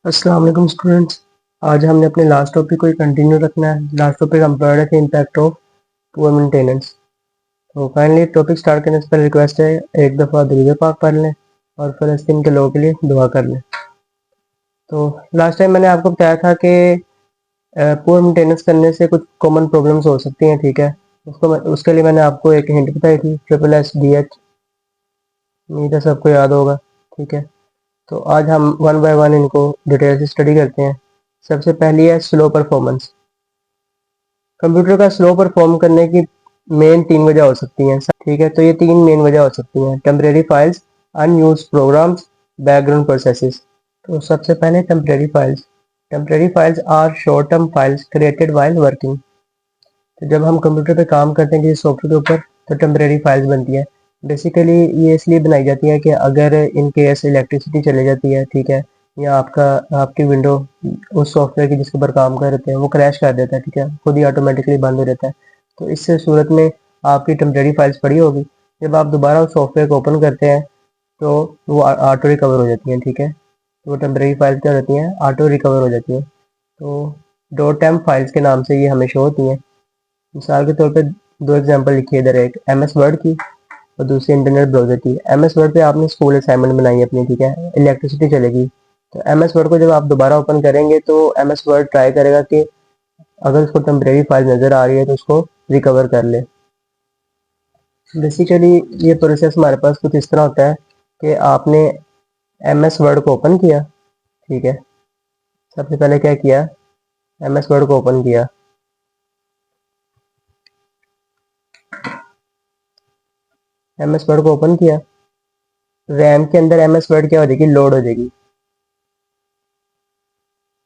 अस्सलाम वालेकुम स्टूडेंट्स। आज हमने अपने लास्ट टॉपिक को ही कंटिन्यू रखना है। लास्ट टॉपिक हम पढ़ रहे थे इम्पैक्ट ऑफ पुअर मेंटेनेंस। तो फाइनली टॉपिक स्टार्ट करने से पहले रिक्वेस्ट है, एक दफ़ा दुरूद पाक पढ़ लें और फ़लस्तीन के लोगों के लिए दुआ कर लें। तो लास्ट टाइम मैंने आपको बताया था कि पुअर मेंटेनेंस करने से कुछ कॉमन प्रॉब्लम्स हो सकती हैं, ठीक है। उसके लिए मैंने आपको एक हिंट बताई थी, SSS-DH। उम्मीद है सबको याद होगा, ठीक है। तो आज हम वन बाय वन इनको डिटेल से स्टडी करते हैं। सबसे पहली है स्लो परफॉर्मेंस। कंप्यूटर का स्लो परफॉर्म करने की मेन 3 वजह हो सकती हैं, ठीक है। तो ये 3 मेन वजह हो सकती हैं: temporary files, unused programs, background processes. तो सबसे पहले temporary files. Temporary files are short term files created while working. तो जब हम कंप्यूटर पे काम करते हैं किसी सॉफ्टवेयर के ऊपर, तो टेम्परेरी फाइल्स बनती है। बेसिकली ये इसलिए बनाई जाती है कि अगर इन केस इलेक्ट्रिसिटी चली जाती है, ठीक है, या आपकी विंडो उस सॉफ्टवेयर की जिसके ऊपर काम कर रहे हैं वो क्रैश कर देता है, ठीक है, खुद ही ऑटोमेटिकली बंद हो जाता है। तो इस सूरत में आपकी टेम्परेरी फाइल्स पड़ी होगी, जब आप दोबारा उस सॉफ्टवेयर को ओपन करते हैं तो वो ऑटो रिकवर हो जाती हैं, ठीक है। तो वो टेम्परेरी फाइल्स क्या होती हैं, ऑटो रिकवर हो जाती हैं। तो डॉट टेम्प फाइल्स के नाम से ये हमेशा होती हैं। मिसाल के तौर पे 2 एग्जांपल लिखिए इधर, एक MS वर्ड की और दूसरी इंटरनेट ब्राउज़र की। MS वर्ड पे आपने स्कूल असाइनमेंट बनाई है अपनी, ठीक है, इलेक्ट्रिसिटी चलेगी। तो MS वर्ड को जब आप दोबारा ओपन करेंगे तो MS वर्ड ट्राई करेगा कि अगर उसको टेम्परेरी फाइल नज़र आ रही है तो उसको रिकवर कर ले। बेसिकली ये प्रोसेस हमारे पास कुछ इस तरह होता है कि आपने MS वर्ड को ओपन किया, ठीक है। सबसे पहले क्या किया, MS वर्ड को ओपन किया। MS वर्ड को ओपन किया, रैम के अंदर MS वर्ड क्या हो जाएगी, लोड हो जाएगी,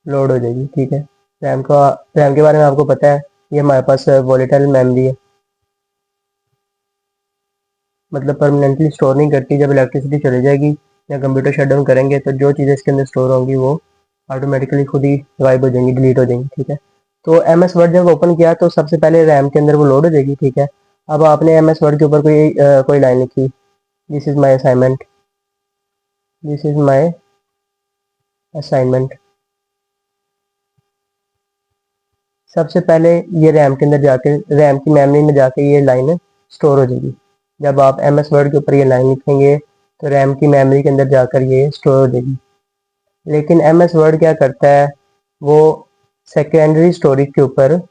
लोड हो जाएगी, ठीक है। रैम के बारे में आपको पता है, ये हमारे पास वॉलेटाइल मेमोरी है, मतलब परमानेंटली स्टोर नहीं करती। जब इलेक्ट्रिसिटी चली जाएगी या कंप्यूटर शट डाउन करेंगे तो जो चीज़ें इसके अंदर स्टोर होंगी वो ऑटोमेटिकली खुद ही गायब हो जाएंगी, डिलीट हो जाएंगी, ठीक है। तो MS वर्ड जब ओपन किया तो सबसे पहले रैम के अंदर वो लोड हो जाएगी, ठीक है। अब आपने MS वर्ड के ऊपर कोई लाइन लिखी, this is my assignment, this is my assignment. सबसे पहले ये रैम के अंदर जाके, रैम की मेमोरी में जाके ये लाइन स्टोर हो जाएगी। जब आप MS वर्ड के ऊपर ये लाइन लिखेंगे तो रैम की मेमोरी के अंदर जाकर ये स्टोर हो जाएगी। लेकिन MS वर्ड क्या करता है, वो सेकेंडरी स्टोरेज के ऊपर,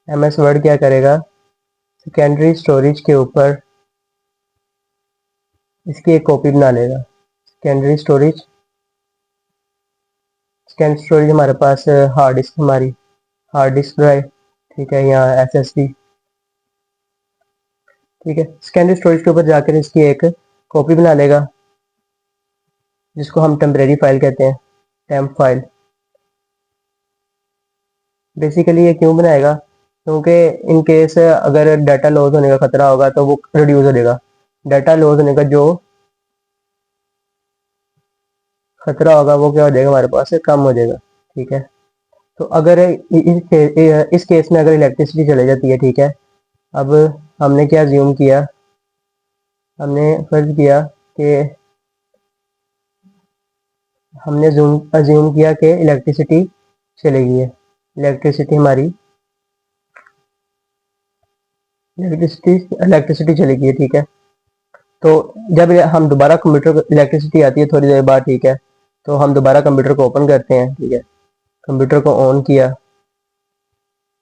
MS वर्ड क्या करेगा, सेकेंडरी स्टोरेज के ऊपर इसकी एक कॉपी बना लेगा। सेकेंडरी स्टोरेज, सेकेंडरी स्टोरेज हमारे पास हार्ड डिस्क, हमारी हार्ड डिस्क ड्राइव, ठीक है, या SSD, ठीक है। सेकेंडरी स्टोरेज के ऊपर जाकर इसकी एक कॉपी बना लेगा जिसको हम टेम्परेरी फाइल कहते हैं, टेम्प फाइल। बेसिकली ये क्यों बनाएगा, क्योंकि इन केस अगर डाटा लॉस होने का खतरा होगा तो वो रिड्यूस हो जाएगा। डाटा लॉस होने का जो खतरा होगा वो क्या हो जाएगा, हमारे पास कम हो जाएगा, ठीक है। तो अगर इस केस में अगर इलेक्ट्रिसिटी चली जाती है, ठीक है, अब हमने क्या ज्यूम किया, हमने फर्ज किया कि हमने अज्यूम किया कि इलेक्ट्रिसिटी चली गई है, इलेक्ट्रिसिटी हमारी इलेक्ट्रिसिटी चली गई है, ठीक है। तो जब हम दोबारा कंप्यूटर को इलेक्ट्रिसिटी आती है थोड़ी देर बाद, ठीक है, तो हम दोबारा कंप्यूटर को ओपन करते हैं, ठीक है। कंप्यूटर को ऑन किया,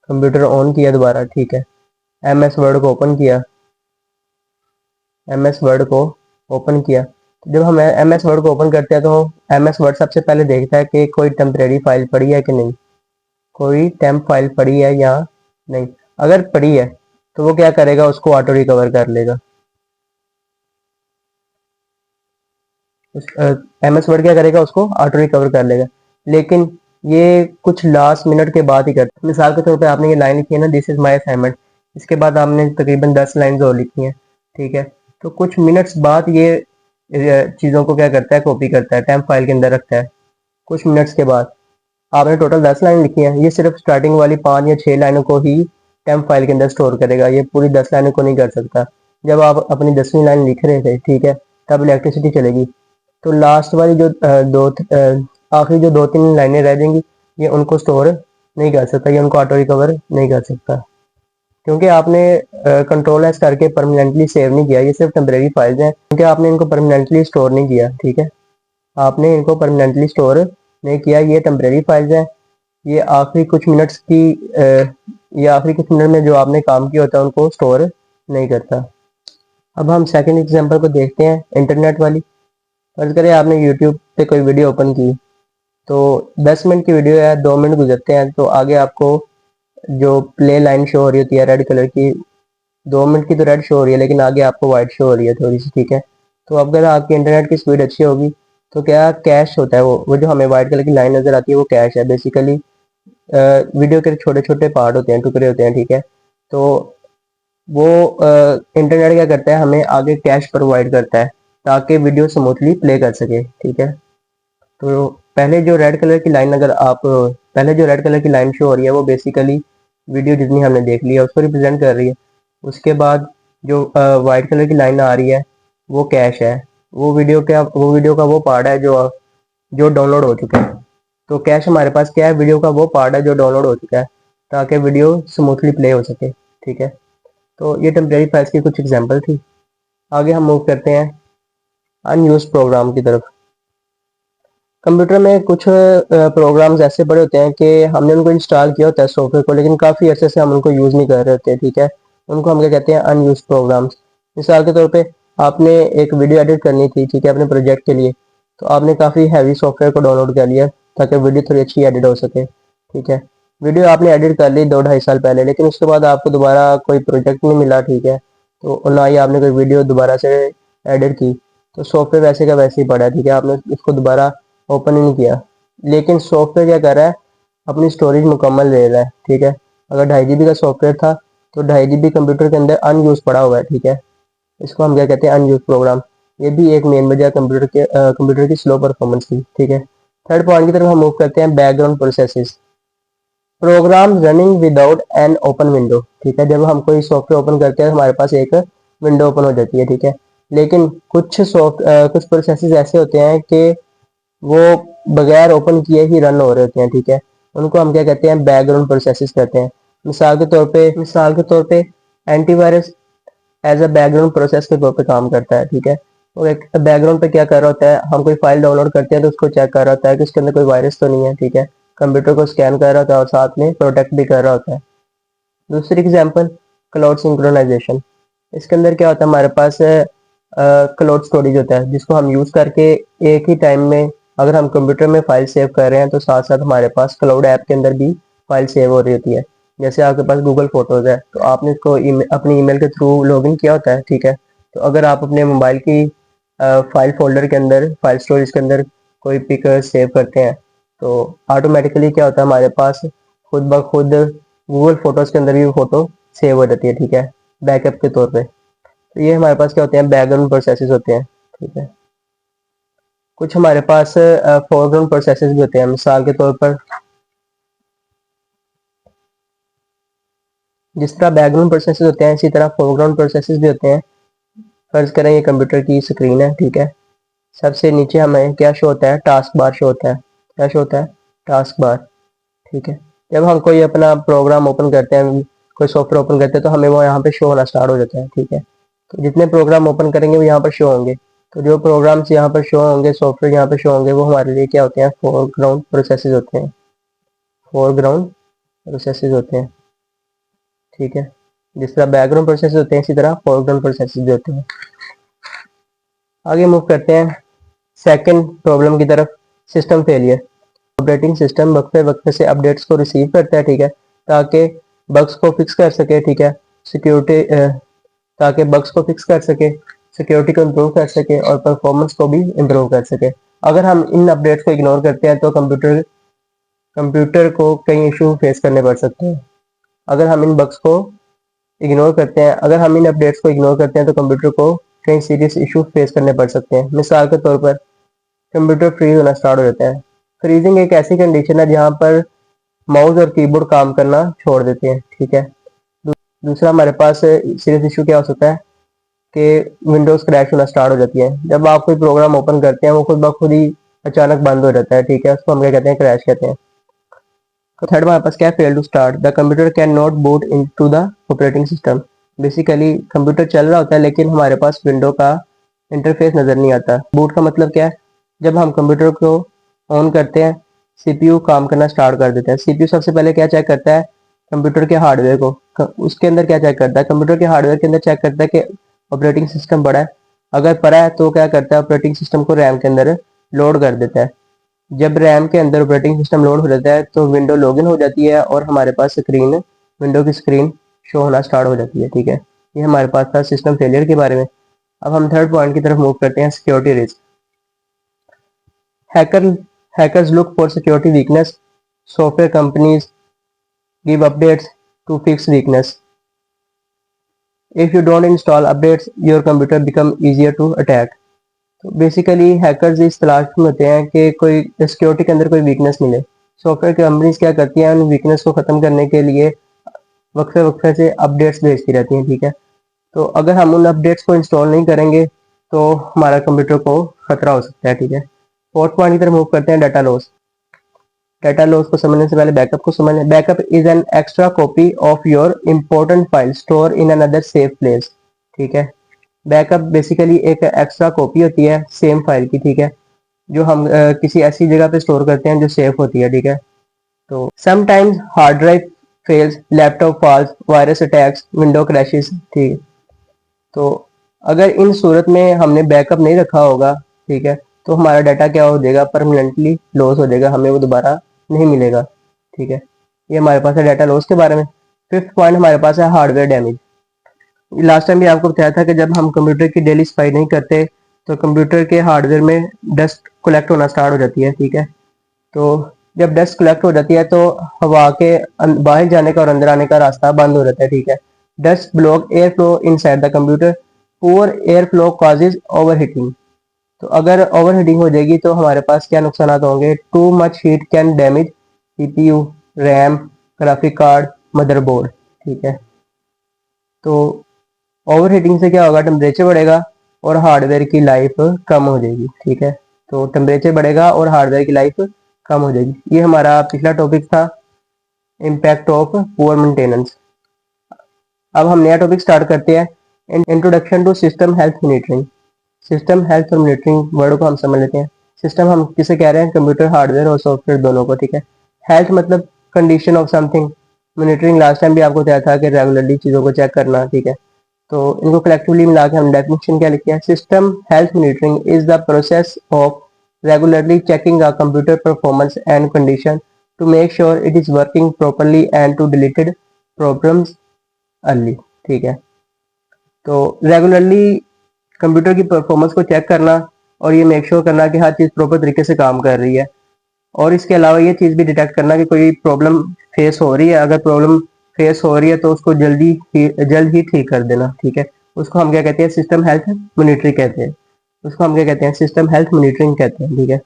कंप्यूटर ऑन किया दोबारा, ठीक है। MS वर्ड को ओपन किया, MS वर्ड को ओपन किया। तो जब हम MS वर्ड को ओपन करते हैं तो MS वर्ड सबसे पहले देखता है कि कोई टेम्परेरी फाइल पड़ी है कि नहीं, कोई टेम्प फाइल पड़ी है या नहीं। अगर पड़ी है तो वो क्या करेगा, उसको ऑटो रिकवर कर लेगा। MS वर्ड क्या करेगा, उसको ऑटो रिकवर कर लेगा। लेकिन ये कुछ लास्ट मिनट के बाद ही करता है। मिसाल के तौर पे आपने ये लाइन लिखी है ना, दिस इज माई असाइनमेंट, इसके बाद आपने तकरीबन 10 लाइन और लिखी हैं, ठीक है। तो कुछ मिनट्स बाद ये चीज़ों को क्या करता है, कॉपी करता है, टेम्प फाइल के अंदर रखता है। कुछ मिनट्स के बाद आपने टोटल 10 लाइन लिखी हैं, ये सिर्फ स्टार्टिंग वाली 5 या 6 लाइनों को ही टेम्प फाइल के अंदर स्टोर करेगा, ये पूरी 10 लाइनों को नहीं कर सकता। जब आप अपनी 10वीं लाइन लिख रहे थे, ठीक है, तब इलेक्ट्रिसिटी चलेगी, तो लास्ट वाली जो आखिरी जो 2-3 लाइनें रह जाएंगी ये उनको स्टोर नहीं कर सकता, ये उनको ऑटो रिकवर नहीं कर सकता, क्योंकि आपने कंट्रोल एस करके परमानेंटली सेव नहीं किया। ये सिर्फ टेम्परेरी फाइल्स हैं क्योंकि आपने इनको परमानेंटली स्टोर नहीं किया। ठीक है, आपने इनको परमानेंटली स्टोर नहीं किया, ये टेम्परेरी फाइल्स हैं। ये आखिरी कुछ मिनट्स की ये आखिरी कुछ मिनट में जो आपने काम किया होता है उनको स्टोर नहीं करता। अब हम सेकंड एग्जांपल को देखते हैं, इंटरनेट वाली। फर्ज करें आपने यूट्यूब पे कोई वीडियो ओपन की, तो 10 मिनट की वीडियो है, 2 मिनट गुजरते हैं तो आगे आपको जो प्ले लाइन शो हो रही होती है रेड कलर की, 2 मिनट की तो रेड शो हो रही है लेकिन आगे आपको वाइट शो हो रही है थोड़ी सी। ठीक है, तो अब अगर आपकी इंटरनेट की स्पीड अच्छी होगी तो क्या कैश होता है, वो जो हमें वाइट कलर की लाइन नजर आती है वो कैश है। बेसिकली वीडियो के छोटे छोटे पार्ट होते हैं, टुकड़े होते हैं। ठीक है, तो वो इंटरनेट क्या करता है, हमें आगे कैश प्रोवाइड करता है ताकि वीडियो स्मूथली प्ले कर सके। ठीक है, तो पहले जो रेड कलर की लाइन, अगर आप पहले जो रेड कलर की लाइन शो हो रही है वो बेसिकली वीडियो जितनी हमने देख ली है उसको रिप्रेजेंट कर रही है। उसके बाद जो वाइट कलर की लाइन आ रही है वो कैश है, वो वीडियो का वो पार्ट है जो जो डाउनलोड हो चुका है। तो कैश हमारे पास क्या है, वीडियो का वो पार्ट है जो डाउनलोड हो चुका है ताकि वीडियो स्मूथली प्ले हो सके। ठीक है, तो ये टेम्परेरी फाइल्स की कुछ एग्जांपल थी। आगे हम मूव करते हैं अनयूज्ड प्रोग्राम की तरफ। कंप्यूटर में कुछ प्रोग्राम्स ऐसे पड़े होते हैं कि हमने उनको इंस्टॉल किया होता है सॉफ्टवेयर को, लेकिन काफ़ी अर्से से हम उनको यूज़ नहीं कर रहे होते। ठीक है, उनको हम क्या कहते हैं, अनयूज्ड प्रोग्राम्स। मिसाल के तौर पे आपने एक वीडियो एडिट करनी थी, ठीक है, अपने प्रोजेक्ट के लिए, तो आपने काफ़ी हैवी सॉफ्टवेयर को डाउनलोड कर लिया ताकि वीडियो थोड़ी अच्छी एडिट हो सके। ठीक है, वीडियो आपने एडिट कर ली 2-2.5 साल पहले, लेकिन उसके बाद आपको दोबारा कोई प्रोजेक्ट नहीं मिला। ठीक है, तो ना ही आपने कोई वीडियो दोबारा से एडिट की, तो सॉफ्टवेयर वैसे का वैसे ही पड़ा है। ठीक है, आपने उसको दोबारा ओपन ही नहीं किया, लेकिन सॉफ्टवेयर क्या कर रहा है, अपनी स्टोरेज मुकम्मल ले रहा है। ठीक है, अगर 2.5 GB का सॉफ्टवेयर था तो 2.5 GB कंप्यूटर के अंदर अनयूज पड़ा हुआ है। ठीक है, इसको हम क्या कहते हैं, अनयूज प्रोग्राम। ये भी एक मेन वजह कंप्यूटर की स्लो परफॉर्मेंस की। ठीक है, थर्ड पॉइंट की तरफ हम मूव करते हैं, background processes, program running without an open window. ठीक है, जब हम कोई सॉफ्टवेयर ओपन करते हैं तो हमारे पास एक विंडो ओपन हो जाती है। ठीक है, लेकिन कुछ प्रोसेसेस ऐसे होते हैं कि वो बगैर ओपन किए ही रन हो रहे होते हैं। ठीक है, उनको हम क्या कहते हैं, बैकग्राउंड प्रोसेसेस कहते हैं। मिसाल के तौर पे antivirus as a background process के तौर पे काम करता है। ठीक है, वो एक बैकग्राउंड पे क्या कर रहा होता है, हम कोई फाइल डाउनलोड करते हैं तो उसको चेक कर रहा होता है कि उसके अंदर कोई वायरस तो नहीं है। ठीक है, कंप्यूटर को स्कैन कर रहा होता है और साथ में प्रोटेक्ट भी कर रहा होता है। दूसरी एग्जांपल, क्लाउड सिंक्रोनाइजेशन। इसके अंदर क्या होता है, हमारे पास क्लाउड स्टोरेज होता है जिसको हम यूज़ करके एक ही टाइम में, अगर हम कंप्यूटर में फाइल सेव कर रहे हैं तो साथ साथ हमारे पास क्लाउड ऐप के अंदर भी फाइल सेव हो रही होती है। जैसे आपके पास गूगल फोटोज़ है तो आपने इसको अपनी ईमेल के थ्रू लॉगिन किया होता है। ठीक है, तो अगर आप अपने मोबाइल की फाइल फोल्डर के अंदर, फाइल स्टोरेज के अंदर कोई पिक सेव करते हैं तो ऑटोमेटिकली क्या होता है, हमारे पास खुद ब खुद गूगल फोटोज़ के अंदर भी फोटो सेव हो जाती है। ठीक है, बैकअप के तौर पे। तो ये हमारे पास क्या होते हैं, बैकग्राउंड प्रोसेसेस होते हैं। ठीक है, कुछ हमारे पास फोरग्राउंड प्रोसेसेस भी होते हैं। मिसाल के तौर पर जिस तरह बैकग्राउंड प्रोसेसेस होते हैं इसी तरह फोरग्राउंड प्रोसेसेस भी होते हैं। फर्ज करें ये कंप्यूटर की स्क्रीन है। ठीक है, सबसे नीचे हमें क्या शो होता है, टास्क बार शो होता है। क्या शो होता है, टास्क बार। ठीक है, जब हम कोई अपना प्रोग्राम ओपन करते हैं, कोई सॉफ्टवेयर ओपन करते हैं तो हमें वो यहाँ पे शो होना स्टार्ट हो जाता है। ठीक है, तो जितने प्रोग्राम ओपन करेंगे वो यहाँ पर शो होंगे। तो जो प्रोग्राम्स यहाँ पर शो होंगे, सॉफ्टवेयर यहाँ पर शो होंगे, वो हमारे लिए क्या होते हैं, फोरग्राउंड प्रोसेसेस होते हैं। फोरग्राउंड प्रोसेसेस होते हैं। ठीक है, जिस तरह बैकग्राउंड प्रोसेस होते हैं इसी तरह फोरग्राउंड प्रोसेसेस भी होते हैं। आगे मूव करते हैं सेकंड प्रॉब्लम की तरफ, सिस्टम फेलियर। ऑपरेटिंग सिस्टम वक्फे वक्फे से अपडेट्स को रिसीव करता है। ठीक है, ताकि बग्स को फिक्स कर सके। ठीक है, सिक्योरिटी ताकि बग्स को फिक्स कर सके, सिक्योरिटी को इम्प्रूव कर सके और परफॉर्मेंस को भी इम्प्रूव कर सके। अगर हम इन अपडेट्स को इग्नोर करते हैं तो कंप्यूटर कंप्यूटर को कई इशू फेस करने पड़ सकते हैं। अगर हम इन बग्स को इग्नोर करते हैं, अगर हम इन अपडेट्स को इग्नोर करते हैं तो कंप्यूटर को कई सीरियस इशू फेस करने पड़ सकते हैं। मिसाल के तौर पर कंप्यूटर फ्रीज होना स्टार्ट हो जाता है। फ्रीजिंग एक ऐसी कंडीशन है जहाँ पर माउस और कीबोर्ड काम करना छोड़ देते हैं। ठीक है, दूसरा हमारे पास सीरियस इशू क्या हो सकता है कि विंडोज क्रैश होना स्टार्ट हो जाती है। जब आप कोई प्रोग्राम ओपन करते हैं वो खुद ब खुद ही अचानक बंद हो जाता है, ठीक है, उसको हम क्या कहते हैं, क्रैश कहते हैं। तो थर्ड हमारे पास क्या है, fail to start, the computer can not boot into the operating system. Basically computer चल रहा होता है लेकिन हमारे पास विंडो का इंटरफेस नज़र नहीं आता। बूट का मतलब क्या है, जब हम कंप्यूटर को ऑन करते हैं, सीपीयू काम करना स्टार्ट कर देता है। सीपीयू सबसे पहले क्या चेक करता है, कंप्यूटर के हार्डवेयर को। उसके अंदर क्या चेक करता है, कंप्यूटर के हार्डवेयर के अंदर चेक करता है कि ऑपरेटिंग सिस्टम पड़ा है। अगर पड़ा है तो क्या करता है, ऑपरेटिंग सिस्टम को रैम के अंदर लोड कर देता है। जब रैम के अंदर ऑपरेटिंग सिस्टम लोड हो जाता है तो विंडो लॉगिन हो जाती है और हमारे पास स्क्रीन, विंडो की स्क्रीन शो होना स्टार्ट हो जाती है, ठीक है। ये हमारे पास था सिस्टम फेलियर के बारे में। अब हम थर्ड पॉइंट की तरफ मूव करते हैं, security risk. Hacker hackers look for security weakness, software companies give updates to fix weakness. If you don't install updates your computer become easier to attack. तो बेसिकली हैकर्स इस तलाश में होते हैं कि कोई सिक्योरिटी के अंदर कोई वीकनेस मिले। सॉफ्टवेयर कंपनीज क्या करती हैं, उन वीकनेस को ख़त्म करने के लिए वक्फे वक्फे से अपडेट्स भेजती रहती हैं, ठीक है। तो अगर हम उन अपडेट्स को इंस्टॉल नहीं करेंगे तो हमारा कंप्यूटर को खतरा हो सकता है, ठीक है। फोर्थ पॉइंट की तरफ मूव करते हैं, डाटा लॉस। डाटा लॉस को समझने से पहले बैकअप को समझ लें। Backup is an extra copy of your important file store in another safe place, ठीक है। बैकअप बेसिकली एक एक्स्ट्रा कॉपी होती है सेम फाइल की, ठीक है, जो हम किसी ऐसी जगह पे स्टोर करते हैं जो सेफ होती है, ठीक है। तो sometimes hard drive fails, laptop falls, virus attacks, window crashes, ठीक है। तो अगर इन सूरत में हमने बैकअप नहीं रखा होगा, ठीक है, तो हमारा डाटा क्या हो जाएगा, परमानेंटली लॉस हो जाएगा, हमें वो दोबारा नहीं मिलेगा, ठीक है। ये हमारे पास है डाटा लॉस के बारे में। फिफ्थ पॉइंट हमारे पास है हार्डवेयर डैमेज। लास्ट टाइम भी आपको बताया था कि जब हम कंप्यूटर की डेली सफाई नहीं करते तो कंप्यूटर के हार्डवेयर में डस्ट कलेक्ट होना स्टार्ट हो जाती है, ठीक है। तो जब डस्ट कलेक्ट हो जाती है तो हवा के बाहर जाने का और अंदर आने का रास्ता बंद हो जाता है, ठीक है। Dust block air flow inside the computer, poor air flow causes over heating. तो अगर ओवर हीटिंग हो जाएगी तो हमारे पास क्या नुकसान होंगे, too much heat can damage CPU, RAM, graphic card, motherboard, ठीक है। तो ओवर हीटिंग से क्या होगा, टेम्परेचर बढ़ेगा और हार्डवेयर की लाइफ कम हो जाएगी, ठीक है। तो टेम्परेचर बढ़ेगा और हार्डवेयर की लाइफ कम हो जाएगी। ये हमारा पिछला टॉपिक था, इम्पैक्ट ऑफ पुअर मेंटेनेंस। अब हम नया टॉपिक स्टार्ट करते हैं, introduction to system health monitoring. System health और मॉनिटरिंग वर्ड को हम समझ लेते हैं। सिस्टम हम किसे कह रहे हैं, कंप्यूटर हार्डवेयर और सॉफ्टवेयर दोनों को, ठीक है। हेल्थ मतलब condition of something. Monitoring last time भी आपको बताया था कि रेगुलरली चीज़ों को चेक करना, ठीक है। तो इनको कलेक्टिवली मिला के हम डेफिनेशन क्या लिखते हैं, system health monitoring is the process of regularly checking a computer performance and condition to make sure it is working properly and to deleted problems early, ठीक है। तो रेगुलरली कंप्यूटर की परफॉर्मेंस को चेक करना और ये मेक श्योर करना कि हर चीज़ प्रॉपर तरीके से काम कर रही है। और इसके अलावा ये चीज़ भी डिटेक्ट करना कि कोई प्रॉब्लम फेस हो रही है। अगर प्रॉब्लम फेस हो रही है तो उसको जल्द ही ठीक कर देना, ठीक है। उसको हम क्या कहते हैं, सिस्टम हेल्थ मॉनिटरिंग कहते हैं। उसको हम क्या कहते हैं, सिस्टम हेल्थ मॉनिटरिंग कहते हैं, ठीक है।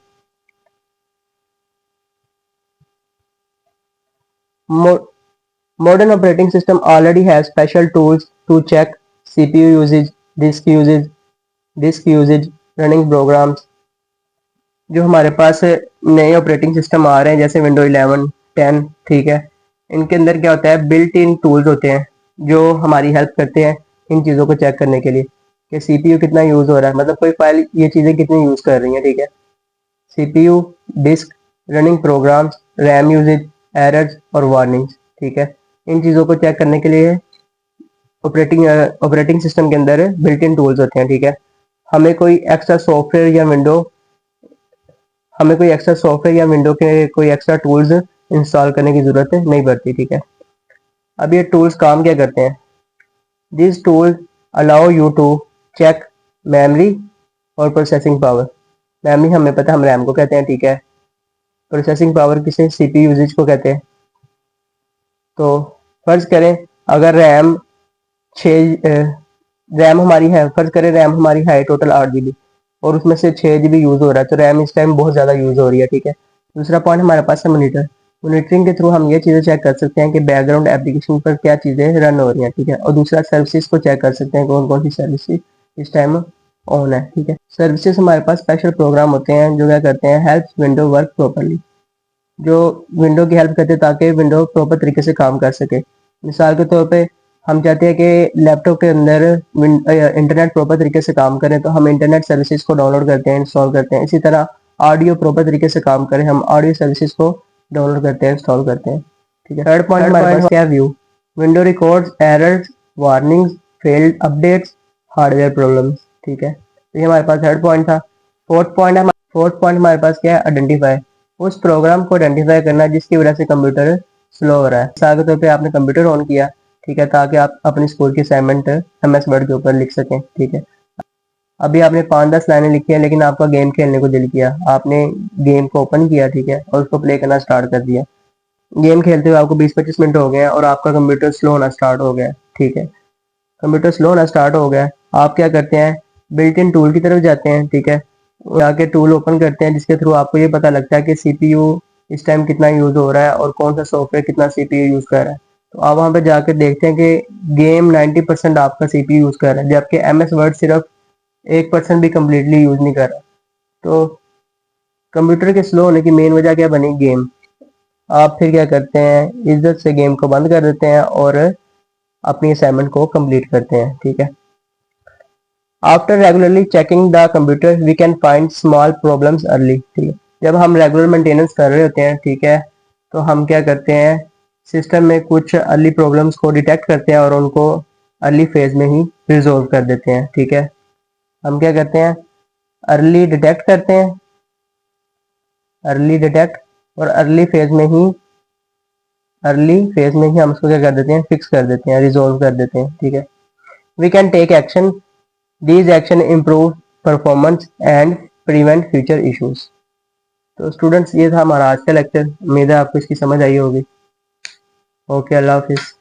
Modern operating system already has special tools to check CPU usage, disk usage, running programs। जो हमारे पास नए ऑपरेटिंग सिस्टम आ रहे हैं जैसे विंडो 11, 10, ठीक है, इनके अंदर क्या होता है, बिल्ट इन टूल्स होते हैं जो हमारी हेल्प करते हैं इन चीज़ों को चेक करने के लिए कि सीपीयू कितना यूज़ हो रहा है, मतलब कोई फाइल ये चीज़ें कितनी यूज़ कर रही हैं, ठीक है। CPU, disk, running programs, RAM usages, errors और वार्निंग्स, ठीक है। इन चीज़ों को चेक करने के लिए ऑपरेटिंग सिस्टम के अंदर बिल्ट इन टूल्स होते हैं, ठीक है। हमें कोई एक्स्ट्रा सॉफ्टवेयर या विंडो हमें कोई एक्स्ट्रा सॉफ्टवेयर या विंडो के कोई एक्स्ट्रा टूल्स इंस्टॉल करने की ज़रूरत नहीं पड़ती, ठीक है। अब ये टूल्स काम क्या करते हैं, this tool allow you to check memory और प्रोसेसिंग पावर। मेमोरी हमें पता है, हम रैम को कहते हैं, ठीक है। प्रोसेसिंग पावर किसे, सीपीयू यूजेज को कहते हैं। तो फर्ज करें अगर रैम हमारी है, फर्ज करें रैम हमारी है टोटल 8 GB और उसमें से 6 GB यूज़ हो रहा है, तो रैम इस टाइम बहुत ज़्यादा यूज़ हो रही है, ठीक है। दूसरा पॉइंट हमारे पास है मॉनिटर। मॉनिटरिंग के थ्रू हम ये चीज़ें चेक कर सकते हैं कि बैकग्राउंड एप्लीकेशन पर क्या चीज़ें रन हो रही हैं, ठीक है। और दूसरा सर्विसेज को चेक कर सकते हैं कौन कौन सी सर्विसेज इस टाइम ऑन है, ठीक है। सर्विसेज हमारे पास स्पेशल प्रोग्राम होते हैं जो क्या करते हैं, हेल्प विंडो वर्क प्रॉपरली, जो विंडो की हेल्प करते हैं ताकि विंडो प्रॉपर तरीके से काम कर सके। मिसाल के तौर पे हम चाहते हैं कि लैपटॉप के अंदर इंटरनेट प्रॉपर तरीके से काम करें, तो हम इंटरनेट सर्विसेज को डाउनलोड करते हैं, इंस्टॉल करते हैं। इसी तरह ऑडियो प्रॉपर तरीके से काम करे, हम ऑडियो सर्विसेज को डाउनलोड करते हैं, इंस्टॉल करते हैं, ठीक है। थर्ड पॉइंट हमारे पास क्या, view. Window records errors, warnings, failed updates, hardware problems, ठीक है। तो ये हमारे पास थर्ड पॉइंट था। फोर्थ पॉइंट हमारे पास क्या है, आइडेंटिफाई। उस प्रोग्राम को आइडेंटिफाई करना जिसकी वजह से कंप्यूटर स्लो हो रहा है। मिसाल के तौर पे आपने कंप्यूटर ऑन किया, ठीक है, ताकि आप अपनी स्कूल की असाइनमेंट एमएस वर्ड के ऊपर लिख सकें, ठीक है। अभी आपने 5-10 लाइनें लिखी है लेकिन आपका गेम खेलने को दिल किया, आपने गेम को ओपन किया, ठीक है, और उसको प्ले करना स्टार्ट कर दिया। गेम खेलते हुए आपको 20-25 मिनट हो गए हैं और आपका कंप्यूटर स्लो होना स्टार्ट हो गया, ठीक है। कंप्यूटर स्लो होना स्टार्ट हो गया, आप क्या करते हैं, बिल्ट इन टूल की तरफ जाते हैं, ठीक है। जाके टूल ओपन करते हैं जिसके थ्रू आपको ये पता लगता है कि सीपीयू इस टाइम कितना यूज हो रहा है और कौन सा सॉफ्टवेयर कितना सीपीयू यूज कर रहा है। तो आप वहां पे जाके देखते हैं कि गेम 90% आपका सीपीयू यूज कर रहा है, जबकि एमएस वर्ड सिर्फ 1% भी कम्प्लीटली यूज नहीं कर रहा। तो कंप्यूटर के स्लो होने की मेन वजह क्या बनी, गेम। आप फिर क्या करते हैं, इज्जत से गेम को बंद कर देते हैं और अपनी असाइनमेंट को कंप्लीट करते हैं, ठीक है। After regularly checking the computer we can find small problems early, ठीक है। जब हम रेगुलर मेंटेनेंस कर रहे होते हैं, ठीक है, तो हम क्या करते हैं, सिस्टम में कुछ अर्ली प्रॉब्लम्स को डिटेक्ट करते हैं और उनको अर्ली फेज में ही रिजोल्व कर देते हैं, ठीक है। हम क्या करते हैं, अर्ली डिटेक्ट करते हैं, अर्ली डिटेक्ट, और अर्ली फेज में ही हम उसको क्या कर देते हैं, फिक्स कर देते हैं, रिजोल्व कर देते हैं, ठीक है। We can take action, these action improve performance and prevent future issues. तो स्टूडेंट्स ये था हमारा आज का लेक्चर, उम्मीद है आपको इसकी समझ आई होगी। ओके, अल्लाह हाफिज़।